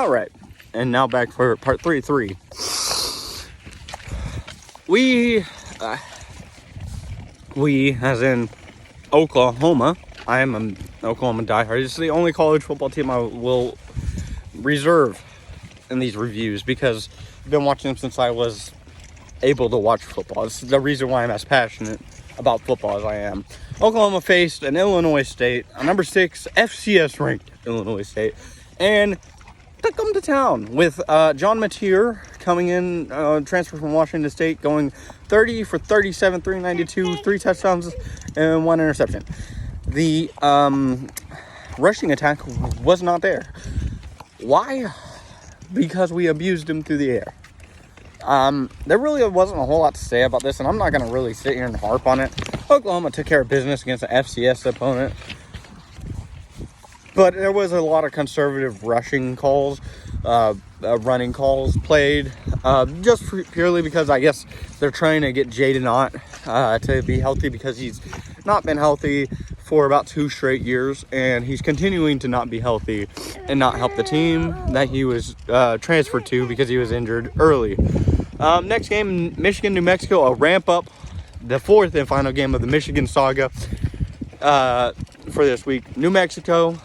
All right, and now back for part 3. We, as in Oklahoma, I am an Oklahoma diehard. It's the only college football team I will reserve in these reviews because I've been watching them since I was able to watch football. It's the reason why I'm as passionate about football as I am. Oklahoma faced an Illinois State, a number 6 FCS ranked Illinois State, and took them to town with John Mateer coming in, transfer from Washington State, going 30 for 37, 392, 3 touchdowns, and 1 interception. The rushing attack was not there. Why? Because we abused him through the air. There really wasn't a whole lot to say about this, and I'm not going to really sit here and harp on it. Oklahoma took care of business against an FCS opponent. But there was a lot of conservative rushing calls, running calls played, just purely because I guess they're trying to get Jaden Ott to be healthy because he's not been healthy for about 2 straight years, and he's continuing to not be healthy and not help the team that he was transferred to because he was injured early. Next game, Michigan, New Mexico, a ramp up, the 4th and final game of the Michigan saga for this week. New Mexico,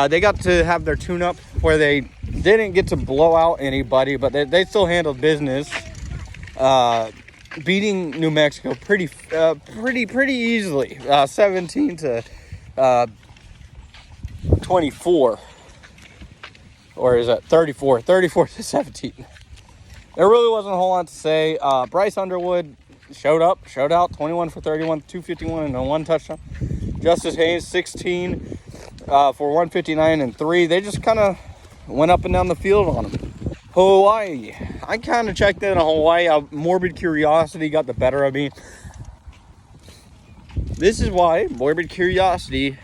they got to have their tune-up where they didn't get to blow out anybody, but they still handled business, beating New Mexico pretty easily, 17 to 24, or is that 34 to 17. There really wasn't a whole lot to say. Bryce Underwood showed out, 21 for 31, 251 and 1 touchdown. Justice Haynes, 16 for 159 and 3. They just kind of went up and down the field on him. Hawaii. I kind of checked in on Hawaii. Morbid curiosity got the better of me. This is why morbid curiosity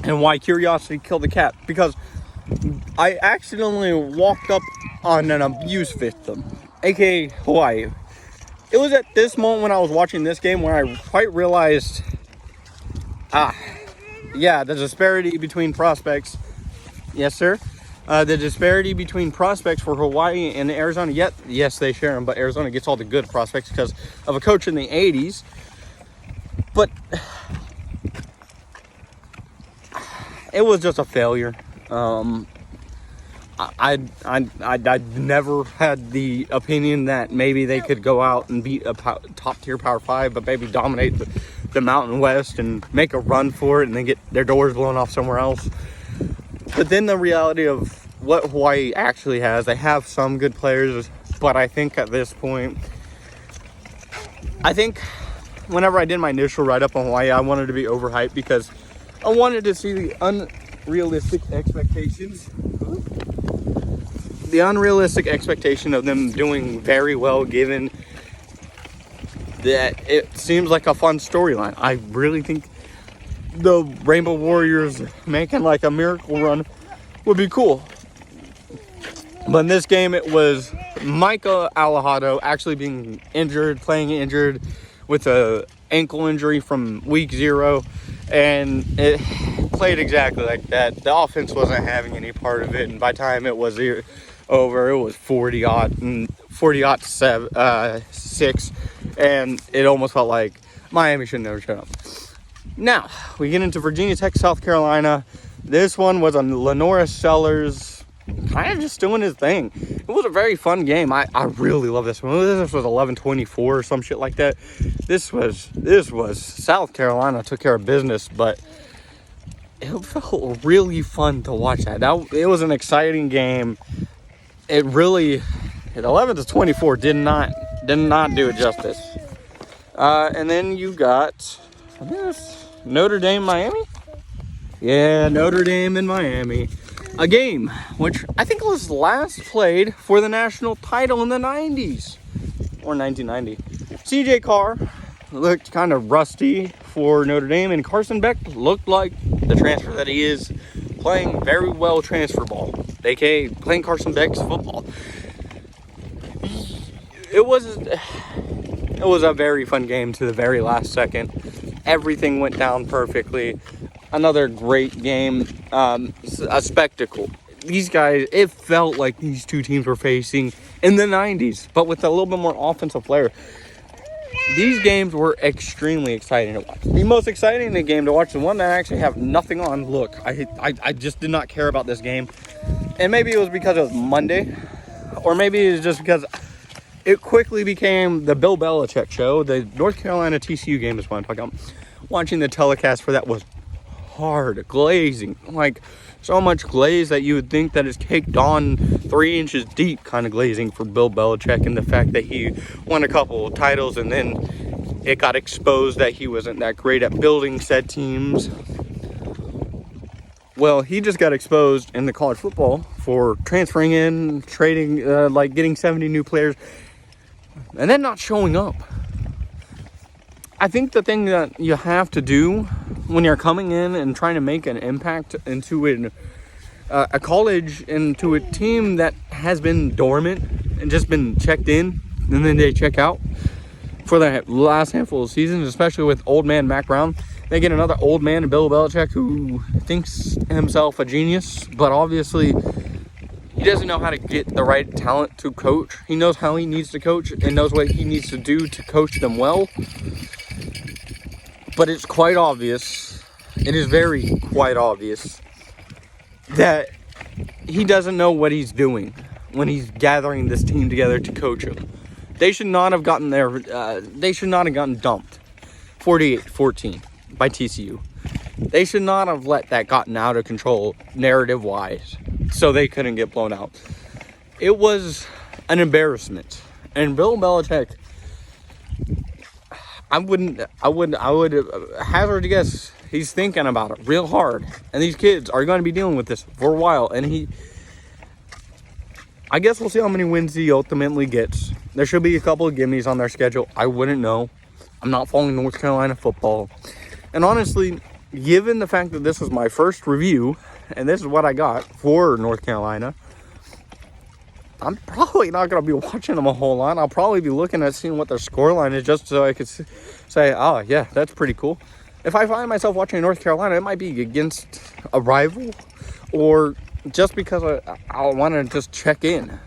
and why curiosity killed the cat. Because I accidentally walked up on an abuse victim, aka Hawaii. It was at this moment when I was watching this game where I quite realized, the disparity between prospects. Yes, sir. The disparity between prospects for Hawaii and Arizona. Yes, they share them, but Arizona gets all the good prospects because of a coach in the 80s. But it was just a failure. I never had the opinion that maybe they could go out and beat a top-tier Power 5, but maybe dominate the Mountain West and make a run for it and then get their doors blown off somewhere else. But then the reality of what Hawaii actually has, they have some good players, but I think at this point, whenever I did my initial write-up on Hawaii, I wanted to be overhyped because I wanted to see the unrealistic expectations. The unrealistic expectation of them doing very well, given that it seems like a fun storyline. I really think the Rainbow Warriors making like a miracle run would be cool. But in this game, it was Micah Alejado actually being injured, playing injured with a ankle injury from week 0, and it played exactly like that. The offense wasn't having any part of it, and by the time it was over, it was 40-6, and it almost felt like Miami should never show up. Now, we get into Virginia Tech, South Carolina. This one was a Lenora Sellers kind of just doing his thing. It was a very fun game. I really love this one. This was 11-24 or some shit like that. This was South Carolina took care of business, but it felt really fun to watch that. It was an exciting game. It really, at 11-24, did not do it justice. And then you got, I guess, Notre Dame, Miami? Yeah, Notre Dame and Miami. A game which I think was last played for the national title in the 90s. Or 1990. CJ Carr looked kind of rusty for Notre Dame, and Carson Beck looked like the transfer that he is, playing very well transfer ball, aka playing Carson Beck's football. It was a very fun game to the very last second. Everything went down perfectly. Another great game, a spectacle. these guys, it felt like these two teams were facing in the 90s, but with a little bit more offensive flair. These games were extremely exciting to watch. The most exciting game to watch, the one that I actually have nothing on. Look, I just did not care about this game. And maybe it was because it was Monday, or maybe it was just because it quickly became the Bill Belichick show. The North Carolina TCU game is what I'm talking about. Watching the telecast for that was hard, glazing. Like, so much glaze that you would think that it's caked on 3 inches deep kind of glazing for Bill Belichick, and the fact that he won a couple of titles and then it got exposed that he wasn't that great at building said teams. Well, he just got exposed in the college football for transferring in, trading, like getting 70 new players, and then not showing up. I think the thing that you have to do when you're coming in and trying to make an impact into a college, into a team that has been dormant and just been checked in, and then they check out for the last handful of seasons, especially with old man Mac Brown. They get another old man, Bill Belichick, who thinks himself a genius, but obviously he doesn't know how to get the right talent to coach. He knows how he needs to coach and knows what he needs to do to coach them well. But it's quite obvious, it is very quite obvious, that he doesn't know what he's doing when he's gathering this team together to coach him. They should not have gotten they should not have gotten dumped 48-14 by TCU. They should not have let that gotten out of control narrative-wise so they couldn't get blown out. It was an embarrassment. And Bill Belichick, I would hazard to guess he's thinking about it real hard. And these kids are going to be dealing with this for a while. And I guess we'll see how many wins he ultimately gets. There should be a couple of gimmies on their schedule. I wouldn't know. I'm not following North Carolina football. And honestly, given the fact that this was my first review, and this is what I got for North Carolina, I'm probably not going to be watching them a whole lot. I'll probably be looking at seeing what their scoreline is just so I could say, oh, yeah, that's pretty cool. If I find myself watching North Carolina, it might be against a rival or just because I want to just check in.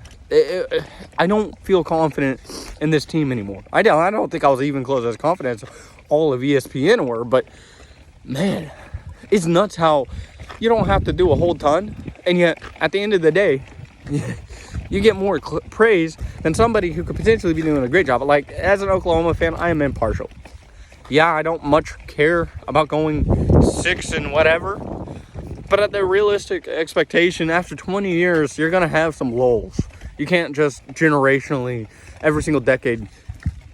I don't feel confident in this team anymore. I don't think I was even close as confident as all of ESPN were, but man, it's nuts how you don't have to do a whole ton, and yet at the end of the day, you get more praise than somebody who could potentially be doing a great job. Like, as an Oklahoma fan, I am impartial. Yeah, I don't much care about going 6 and whatever, but at the realistic expectation, after 20 years, you're going to have some lulls. You can't just generationally, every single decade,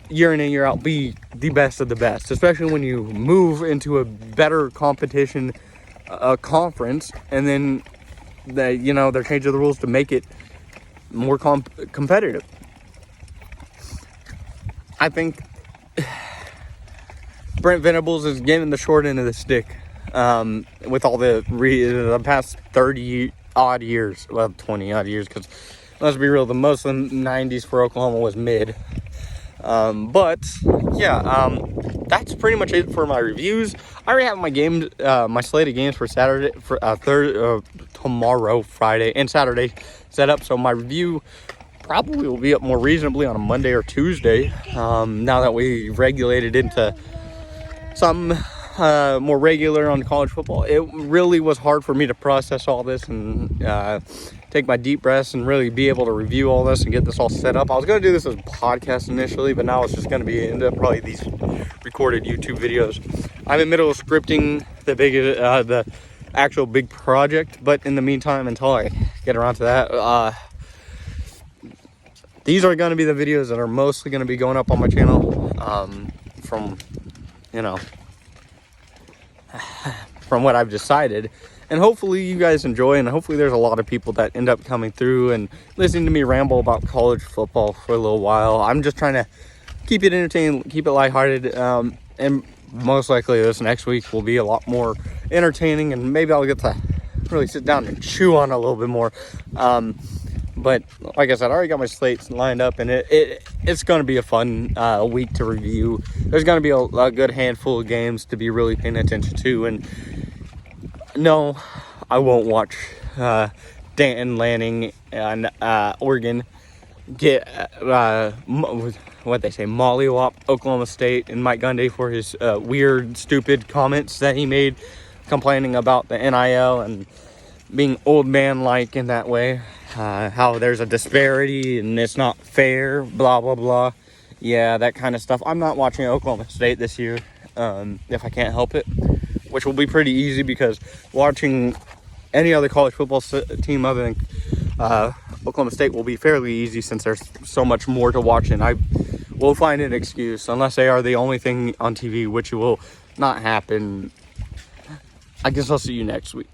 year in and year out, be the best of the best, especially when you move into a better competition conference, and then they're changing the rules to make it more competitive. I think Brent Venables is getting the short end of the stick with all the past 30 odd years, well, 20 odd years, because let's be real, the most of the 90s for Oklahoma was mid. But yeah, that's pretty much it for my reviews. I already have my games, my slate of games for Saturday, for tomorrow, Friday, and Saturday set up. So my review probably will be up more reasonably on a Monday or Tuesday. Now that we regulated into something more regular on college football, it really was hard for me to process all this and take my deep breaths and really be able to review all this and get this all set up. I was going to do this as a podcast initially, but now it's just going to end up probably these recorded YouTube videos. I'm in the middle of scripting the actual big project, but in the meantime, until I get around to that, these are going to be the videos that are mostly going to be going up on my channel, from what I've decided. And hopefully you guys enjoy, and hopefully there's a lot of people that end up coming through and listening to me ramble about college football for a little while. I'm just trying to keep it entertaining, keep it lighthearted, and most likely this next week will be a lot more entertaining, and maybe I'll get to really sit down and chew on it a little bit more. But like I said, I already got my slates lined up, and it's going to be a fun week to review. There's going to be a good handful of games to be really paying attention to, and no, I won't watch Dan Lanning and Oregon get what they say, mollywop Oklahoma State and Mike Gundy for his weird, stupid comments that he made, complaining about the NIL and being old man-like in that way. How there's a disparity and it's not fair, blah, blah, blah. Yeah, that kind of stuff. I'm not watching Oklahoma State this year if I can't help it, which will be pretty easy because watching any other college football team other than Oklahoma State will be fairly easy since there's so much more to watch, and I will find an excuse unless they are the only thing on TV, which will not happen. I guess I'll see you next week.